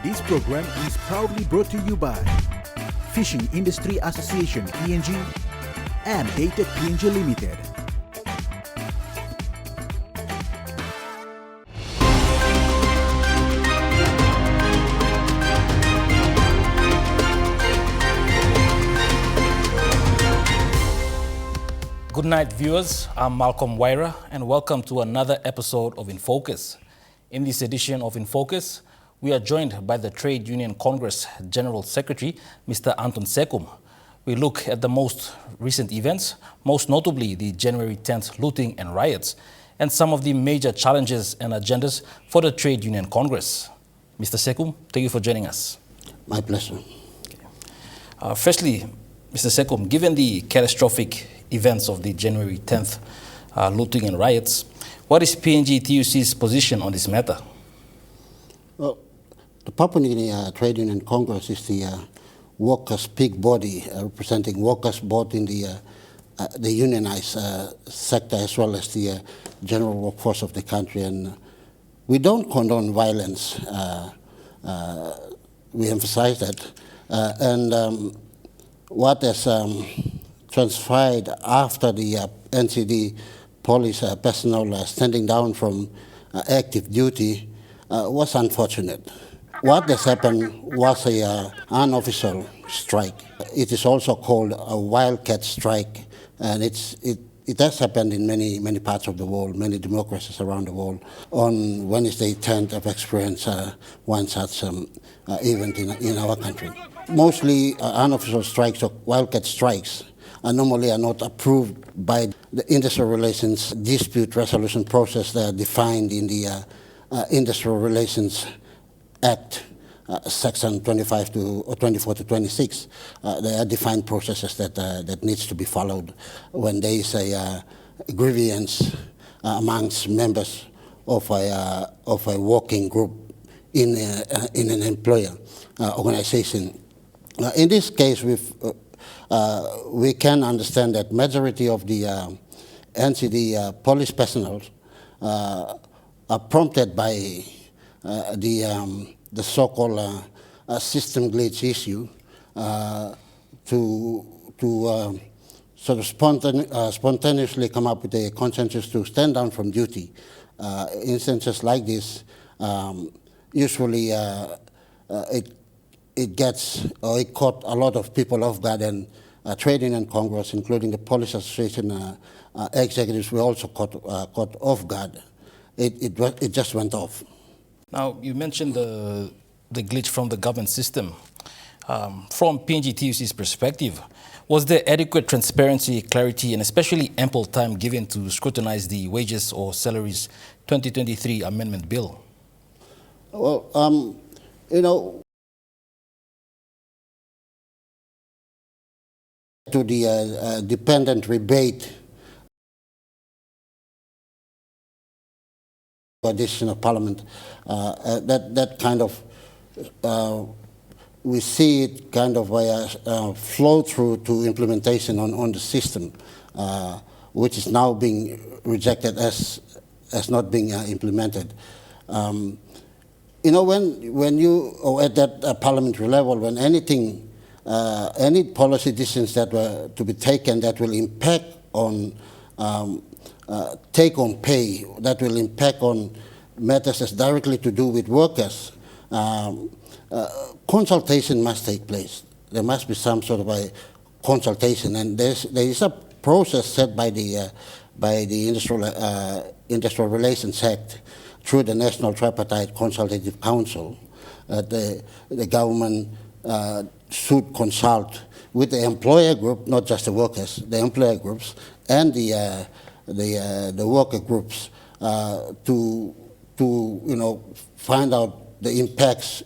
This program is proudly brought to you by Fishing Industry Association PNG and Dated PNG Limited. Good night, viewers. I'm Malcolm Waira, and welcome to another episode of Infocus. In this edition of Infocus, we are joined by the Trade Union Congress General Secretary, Mr. Anton Sekum. We look at the most recent events, most notably the January 10th looting and riots, and some of the major challenges and agendas for the Trade Union Congress. Mr. Sekum, thank you for joining us. My pleasure. Firstly, Mr. Sekum, given the catastrophic events of the January 10th looting and riots, what is PNG TUC's position on this matter? Well, the Papua New Guinea Trade Union Congress is the workers' peak body representing workers both in the unionized sector as well as the general workforce of the country. And we don't condone violence. We emphasize that. What has transpired after the NCD police personnel standing down from active duty was unfortunate. What has happened was an unofficial strike. It is also called a wildcat strike, and it has happened in many parts of the world, many democracies around the world. On Wednesday 10th, I've experienced one such event in our country. Mostly unofficial strikes or wildcat strikes normally are not approved by the industrial relations dispute resolution process that are defined in the Industrial Relations Act, Section 24 to 26. There are defined processes that needs to be followed when there is a grievance amongst members of a working group in an employer organization. In this case, we can understand that majority of the NCD police personnel are prompted by the so-called system glitch issue to sort of spontaneously come up with a consensus to stand down from duty. Instances like this, usually it caught a lot of people off guard, and Trade Union Congress, including the Police Association executives, were also caught off guard. It just went off. Now, you mentioned the glitch from the government system. From PNG TUC's perspective, was there adequate transparency, clarity, and especially ample time given to scrutinize the wages or salaries 2023 amendment bill? Well, to the dependent rebate addition of Parliament, that kind of we see it kind of flow through to implementation on the system, which is now being rejected as not being implemented. When you or at that parliamentary level, when any policy decisions that were to be taken that will impact on take-home pay, that will impact on matters that's directly to do with workers, consultation must take place. There must be some sort of a consultation, and there is a process set by the Industrial Relations Act through the National Tripartite Consultative Council. The government should consult with the employer group, not just the workers, the employer groups and the worker groups to find out the impacts,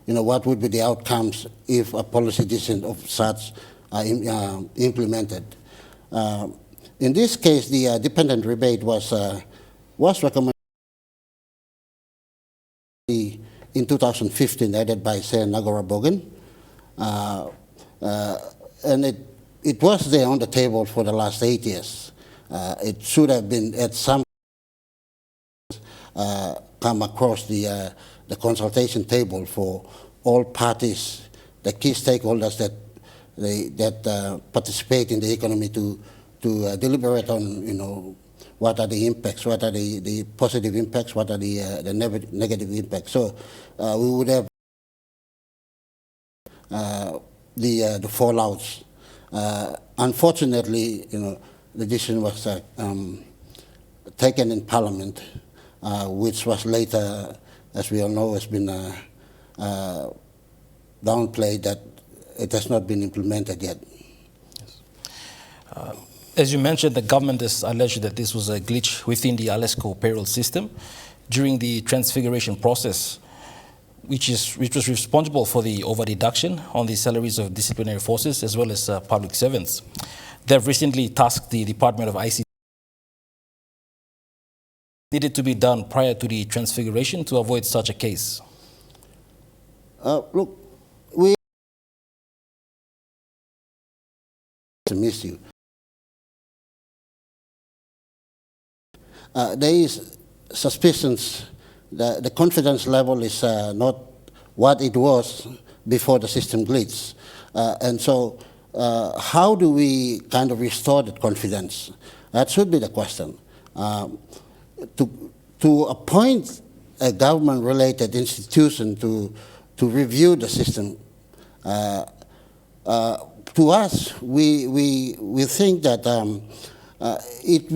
what would be the outcomes if a policy decision of such are implemented. In this case, the dependent rebate was recommended in 2015, added by Sen Nagara Bogan. And it was there on the table for the last 8 years. It should have been at some come across the consultation table for all parties, the key stakeholders that participate in the economy to deliberate on, what are the impacts, what are the positive impacts, what are the negative impacts. So we would have the fallouts. Unfortunately, the decision was taken in Parliament, which was later, as we all know, has been downplayed, that it has not been implemented yet. Yes. As you mentioned, the government has alleged that this was a glitch within the Alesco payroll system during the transfiguration process, which was responsible for the over-deduction on the salaries of disciplinary forces as well as public servants. They've recently tasked the Department of ICT needed to be done prior to the transfiguration to avoid such a case. Look, we miss you. There is suspicions that the confidence level is not what it was before the system glitched. And so how do we kind of restore that confidence? That should be the question. To appoint a government-related institution to review the system, to us, we think that it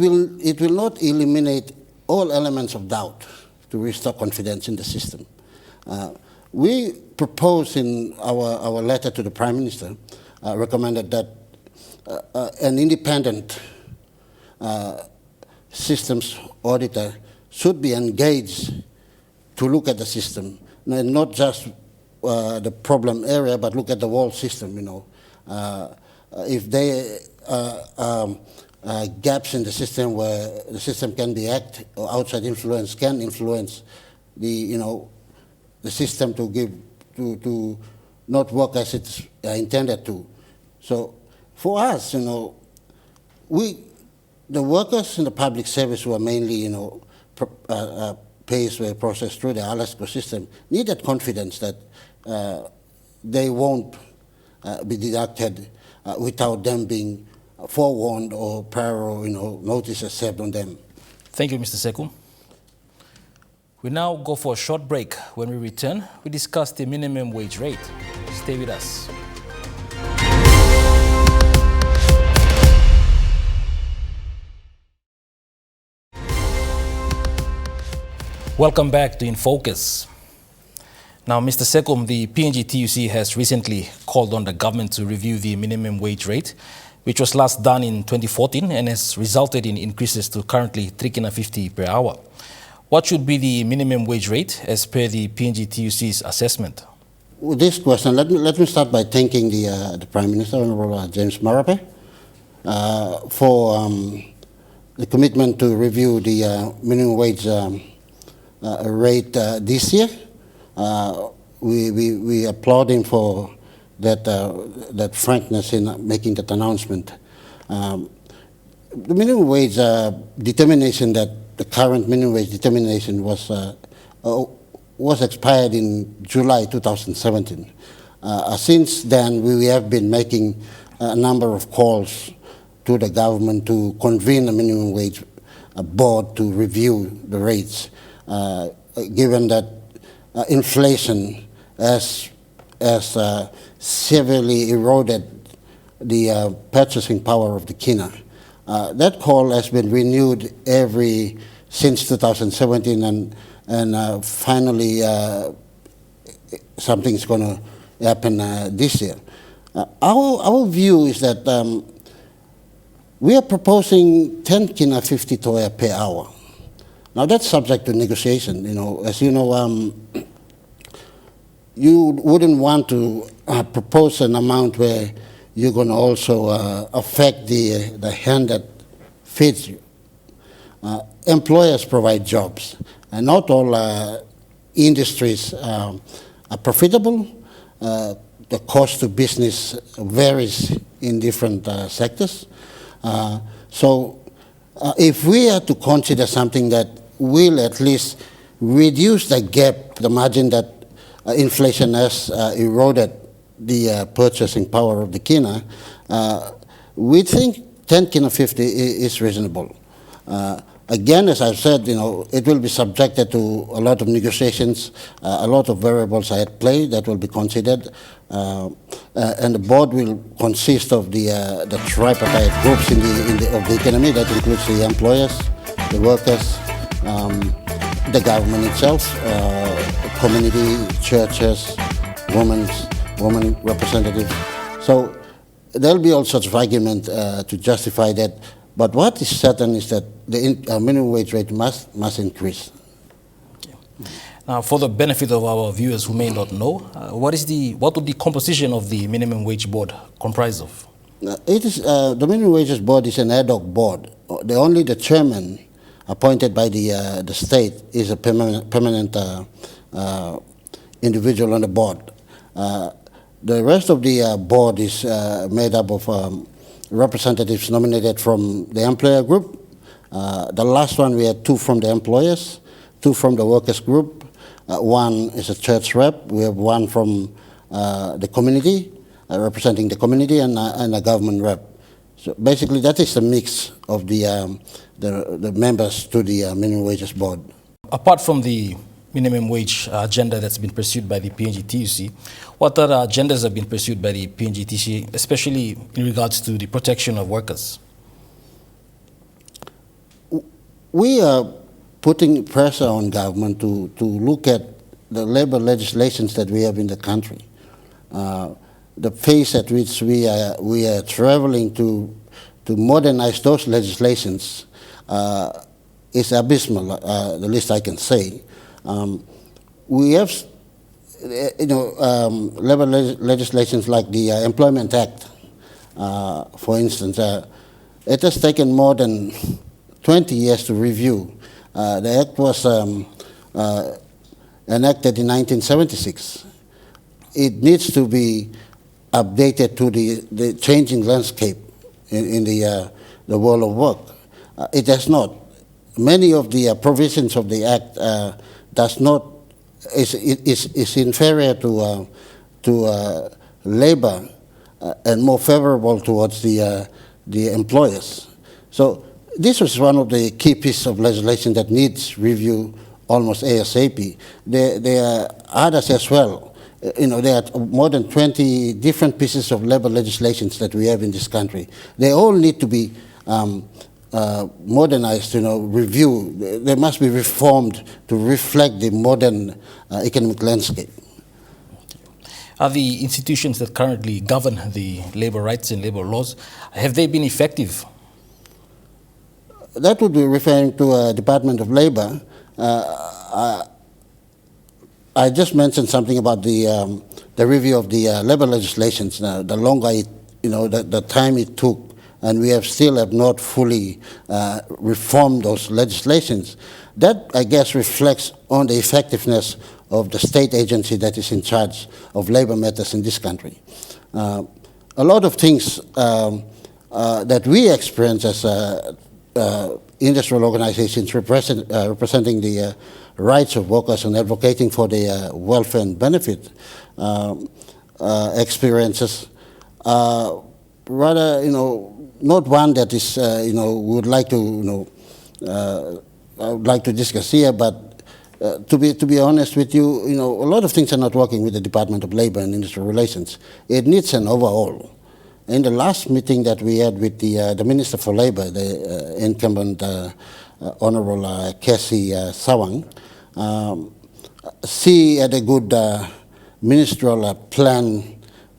will not eliminate all elements of doubt to restore confidence in the system. We propose in our letter to the Prime Minister, recommended that an independent systems auditor should be engaged to look at the system, and not just the problem area, but look at the whole system. If there are gaps in the system where the system can be hacked or outside influence can influence the system to not work as it's intended to. So for us, the workers in the public service who are mainly pays were processed through the Alesco system need that confidence that they won't be deducted without them being forewarned or prior notices served on them. Thank you, Mr. Sekum. We now go for a short break. When we return, we discuss the minimum wage rate. Stay with us. Welcome back to Infocus. Now, Mr. Sekum, the PNG TUC has recently called on the government to review the minimum wage rate, which was last done in 2014 and has resulted in increases to currently 3.50 per hour. What should be the minimum wage rate as per the PNG TUC's assessment? With this question, let me start by thanking the Prime Minister, Honorable James Marape, for the commitment to review the minimum wage rate this year. We applaud him for that frankness in making that announcement. The minimum wage determination, that the current minimum wage determination was expired in July 2017. Since then, we have been making a number of calls to the government to convene a minimum wage board to review the rates, given that inflation has severely eroded the purchasing power of the kina. That call has been renewed since 2017, and finally something's going to happen this year. Our view is that we are proposing 10 kina 50 toea per hour. Now that's subject to negotiation. As you know, you wouldn't want to propose an amount where you're going to also affect the hand that feeds you. Employers provide jobs, and not all industries are profitable. The cost to business varies in different sectors. So if we are to consider something that will at least reduce the gap, the margin that inflation has eroded the purchasing power of the kina, we think 10 kina 50 is reasonable. Again, as I've said, it will be subjected to a lot of negotiations. A lot of variables are at play that will be considered, and the board will consist of the tripartite groups of the economy. That includes the employers, the workers, the government itself, community, churches, women representatives. So there'll be all sorts of argument to justify that. But what is certain is that the minimum wage rate must increase. Now, for the benefit of our viewers who may not know, what would the composition of the minimum wage board comprise of? The minimum wages board is an ad hoc board. Only the chairman, appointed by the state, is a permanent individual on the board. The rest of the board is made up of representatives nominated from the employer group. The last one, we had 2 from the employers, 2 from the workers group. One is a church rep. We have 1 from the community, representing the community, and a government rep. So basically, that is the mix of the members to the minimum wages board. Apart from the minimum wage agenda that's been pursued by the PNG TUC, what other agendas have been pursued by the PNG TUC, especially in regards to the protection of workers? We are putting pressure on government to look at the labor legislations that we have in the country. The pace at which we are traveling to modernize those legislations is abysmal, the least I can say. We have, labor legislations like the Employment Act, for instance. It has taken more than 20 years to review. The act was enacted in 1976. It needs to be updated to the changing landscape in the world of work. It has not. Many of the provisions of the act is inferior to labor and more favorable towards the employers. So this was one of the key pieces of legislation that needs review almost ASAP. There are others as well. There are more than 20 different pieces of labor legislations that we have in this country. They all need to be modernized, reviewed. They must be reformed to reflect the modern economic landscape. Are the institutions that currently govern the labor rights and labor laws, have they been effective? That would be referring to Department of Labor. I just mentioned something about the review of the labor legislations. The longer the time it took, and we still have not fully reformed those legislations. That, I guess, reflects on the effectiveness of the state agency that is in charge of labor matters in this country. A lot of things that we experience as industrial organizations representing the rights of workers and advocating for their welfare and benefit experiences, rather, not one that is, would like to, I would like to discuss here, but to be honest with you, a lot of things are not working with the Department of Labor and Industrial Relations. It needs an overhaul. In the last meeting that we had with the Minister for Labor, the incumbent Honorable Cassie Sawang, she had a good ministerial plan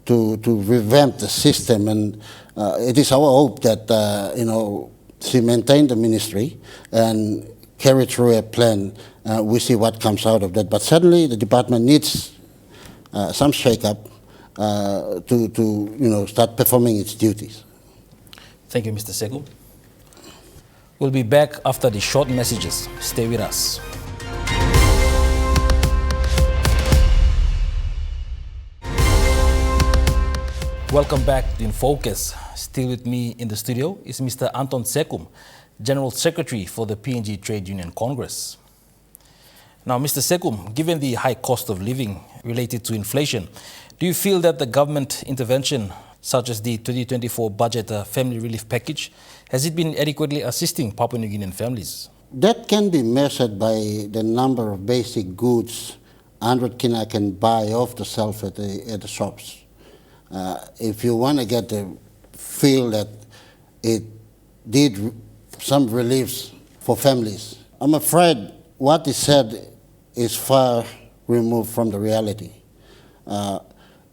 to revamp the system, and it is our hope that she maintained the ministry and carry through a plan. We see what comes out of that. But certainly the department needs some shake-up to start performing its duties. Thank you, Mr. Sekum. We'll be back after the short messages. Stay with us. Welcome back to Infocus. Still with me in the studio is Mr. Anton Sekum, General Secretary for the PNG Trade Union Congress. Now, Mr. Sekum, given the high cost of living related to inflation, do you feel that the government intervention, such as the 2024 budget family relief package, has it been adequately assisting Papua New Guinean families? That can be measured by the number of basic goods 100 kina can buy off the shelf at the shops. If you want to get the feel that it did some reliefs for families, I'm afraid what is said is far removed from the reality.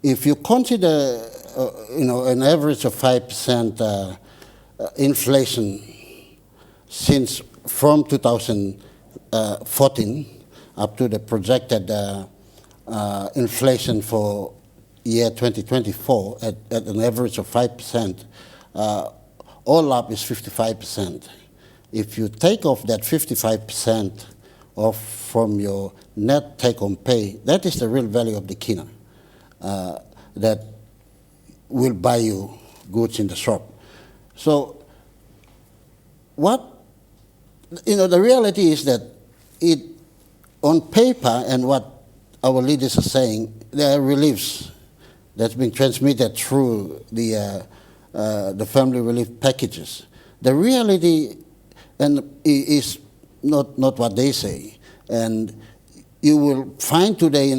If you consider, an average of 5% inflation from 2014 up to the projected inflation for year 2024 at an average of 5%, all up is 55%. If you take off that 55% off from your net take-home pay, that is the real value of the kina that will buy you goods in the shop. So the reality is that on paper and what our leaders are saying, there are reliefs that's been transmitted through the family relief packages. The reality is not what they say, and you will find today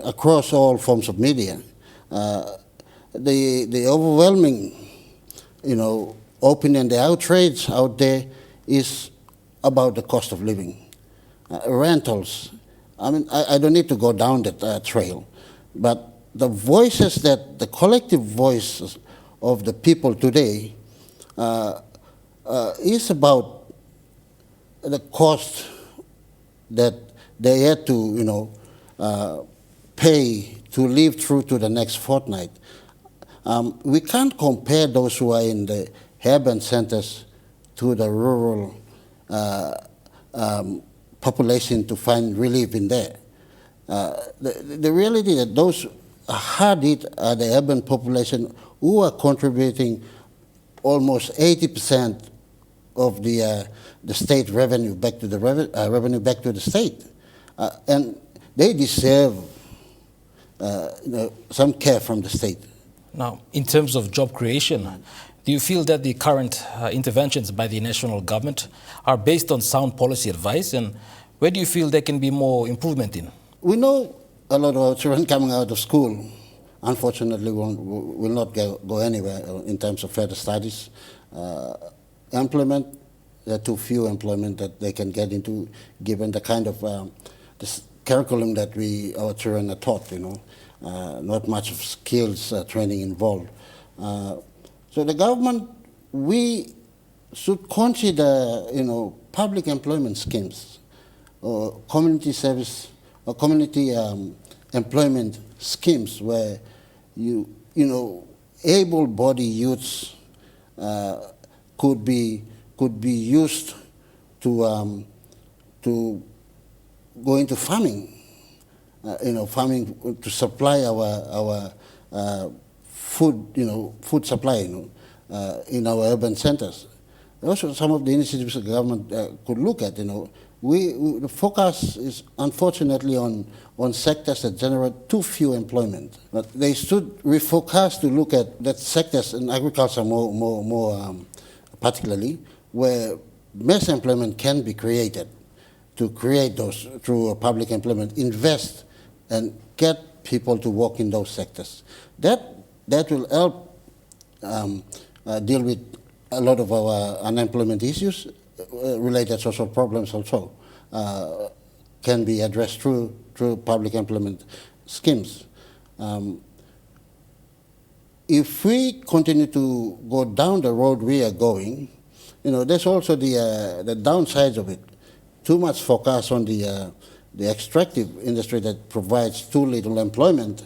across all forms of media the overwhelming, opinion, the outrage out there is about the cost of living. Rentals. I mean, I don't need to go down that trail, but the collective voices of the people today is about the cost that they had to, pay to live through to the next fortnight. We can't compare those who are in the urban centers to the rural population to find relief in there. The reality that those hard hit are the urban population who are contributing almost 80% of the state revenue back to the revenue back to the state, and they deserve some care from the state. Now, in terms of job creation, do you feel that the current interventions by the national government are based on sound policy advice, and where do you feel there can be more improvement in? We know a lot of our children coming out of school, unfortunately, will not go anywhere in terms of further studies. Employment, there are too few employment that they can get into, given the kind of this curriculum that our children are taught. Not much of skills training involved. So the government, we should consider, public employment schemes, or community service, or community employment schemes where able-bodied youths could be used to go into farming. Farming to supply our food supply, in our urban centers. Also, some of the initiatives the government could look at, the focus is unfortunately on sectors that generate too few employment. But they should refocus to look at that sectors in agriculture more particularly, where mass employment can be created, to create those through public employment, invest and get people to work in those sectors. That will help deal with a lot of our unemployment issues. Related social problems also can be addressed through public employment schemes. If we continue to go down the road we are going, there's also the downsides of it. Too much focus on the extractive industry that provides too little employment.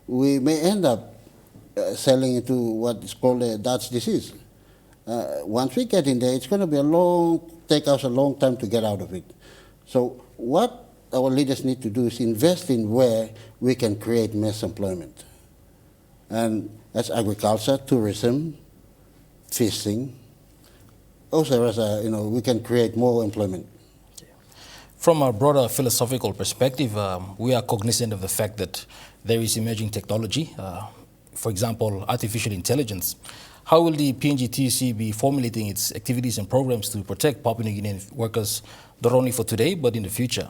We may end up selling into what is called a Dutch disease. Once we get in there, it's going to take us a long time to get out of it. So what our leaders need to do is invest in where we can create mass employment. And that's agriculture, tourism, fishing. Also, we can create more employment. From a broader philosophical perspective, we are cognizant of the fact that there is emerging technology, for example, artificial intelligence. How will the PNG TUC be formulating its activities and programs to protect Papua New Guinean workers, not only for today, but in the future?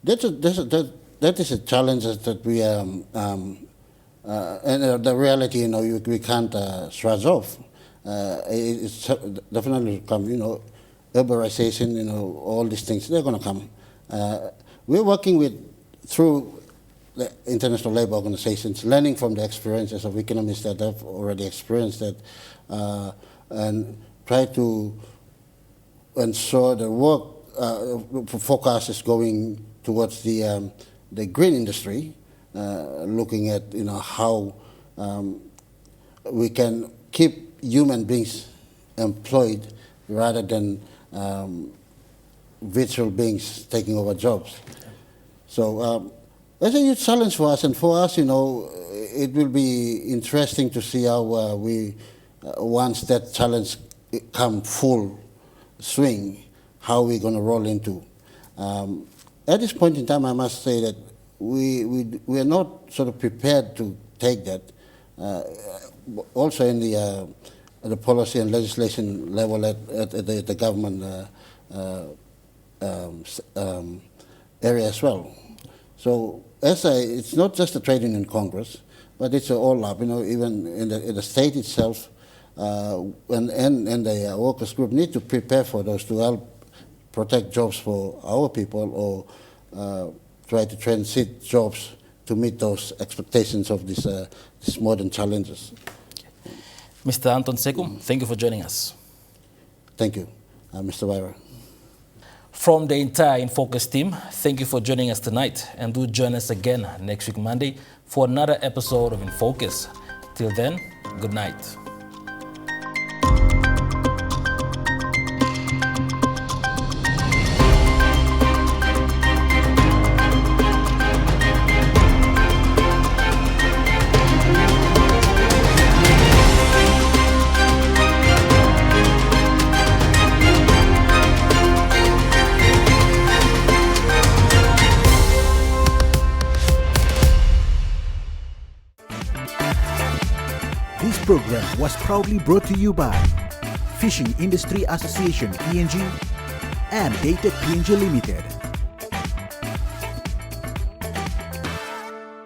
That is a challenge that we and the reality, we can't shrug off. It's definitely come, urbanization, all these things, they're going to come. We're working through the international labor organizations, learning from the experiences of economists that have already experienced that, and try to ensure the work forecast is going towards the green industry, looking at how we can keep human beings employed rather than virtual beings taking over jobs. So that's a huge challenge for us, and for us, it will be interesting to see how we, once that challenge come full swing, how we're going to roll into. At this point in time, I must say that we are not sort of prepared to take that. Also in the policy and legislation level at the government area as well. So it's not just the Trade Union Congress, but it's all up. Even in the state itself, and the workers group need to prepare for those to help protect jobs for our people, or try to transit jobs to meet those expectations of these modern challenges. Mr. Anton Sekum, thank you for joining us. Thank you, Mr. Wyra. From the entire Infocus team, thank you for joining us tonight, and do join us again next week Monday for another episode of Infocus. Till then, good night. This program was proudly brought to you by Fishing Industry Association PNG and Dated PNG Limited.